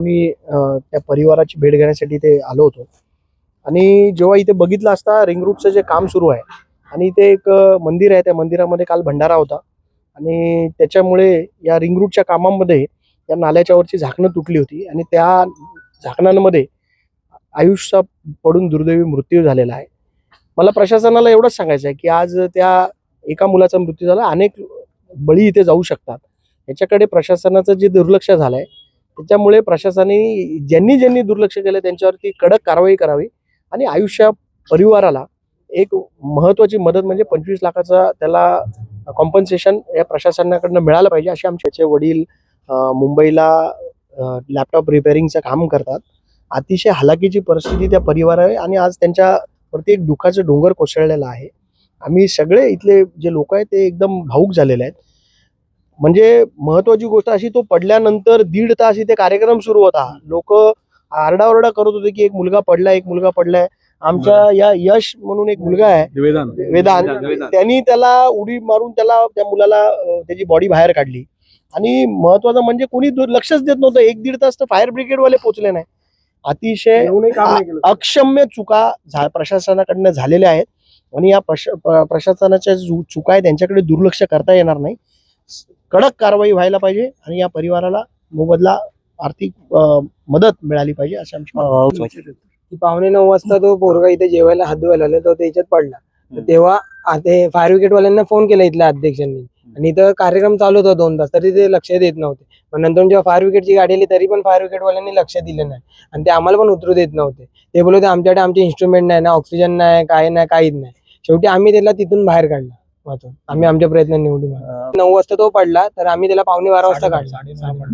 मी त्या परिवाराची भेट घेण्यासाठी इथे आलो होतो आणि जेव्हा इथे बघितलं असता रिंग रोडचं जे काम सुरू आहे आणि इथे एक मंदिर आहे, त्या मंदिरामध्ये काल भंडारा होता आणि त्याच्यामुळे या रिंग रोडच्या कामामध्ये या नाल्याच्या वरची झाकणं तुटली होती आणि त्या झाकणांमध्ये आयुष्य पडून दुर्दैवी मृत्यू झालेला आहे. मला प्रशासनाला एवढंच सांगायचं आहे की आज त्या एका मुलाचा मृत्यू झाला, अनेक बळी इथे जाऊ शकतात. याच्याकडे प्रशासनाचं जे दुर्लक्ष झालंय त्याच्यामुळे प्रशासनाने ज्यांनी दुर्लक्ष केलं त्यांच्यावरती कडक कारवाई करावी आणि आयुष्य परिवाराला एक महत्त्वाची मदत म्हणजे 25 लाखाचा त्याला कॉम्पन्सेशन या प्रशासनाकडनं मिळालं पाहिजे असे आमचे वडील मुंबईला लॅपटॉप रिपेअरिंगचं काम करतात. अतिशय हलाखीची परिस्थिती त्या परिवार आहे आणि आज त्यांच्यावरती एक दुःखाचं डोंगर कोसळलेला आहे. आम्ही सगळे इथले जे लोक आहेत ते एकदम भावुक झालेले आहेत. म्हणजे महत्वाची गोष्ट अशी, तो पडल्यानंतर 1.5 तास इथे कार्यक्रम सुरू होता. लोक आरडाओरडा करत होते की एक मुलगा पडलाय. आमच्या या यश म्हणून एक मुलगा आहे वेदांत, त्यांनी त्याला उडी मारून त्या मुलाला त्याची बॉडी बाहेर काढली आणि महत्वाचं म्हणजे कोणी लक्षच देत नव्हतं. 1-1.5 तास तर फायर ब्रिगेडवाले पोहोचले नाही. अतिशय अक्षम्य चुका प्रशासनाकडनं झालेल्या आहेत आणि या प्रशासनाच्या चुका आहे त्यांच्याकडे दुर्लक्ष करता येणार नाही. कडक कारवाई व्हायला पाहिजे आणि या परिवाराला मोबदला आर्थिक मदत मिळाली पाहिजे असं आमची 9:45 वाजता तो पोरगा इथे जेवायला हात धुवायला आला, तो त्याच्यात पडला. तर तेव्हा फायर ब्रिगेड वाल्यांना फोन केला इथल्या अध्यक्षांनी आणि इथं कार्यक्रम चालू होता 2 तास, तरी ते लक्ष देत नव्हते. पण नंतर जेव्हा फायर ब्रिगेडची गाडी आली तरी पण फायर ब्रिगेड वाल्यांनी लक्ष दिलं नाही आणि ते आम्हाला पण उतरू देत नव्हते. ते बोलत आमच्याकडे आमचे इन्स्ट्रुमेंट नाही ना, ऑक्सिजन नाही, काय नाही, काहीच नाही. शेवटी आम्ही त्याला तिथून बाहेर काढला वाचून. आम्ही आमच्या प्रयत्न निवडून 9 वाजता तो पडला, तर आम्ही त्याला 11:15 वाजता काढला.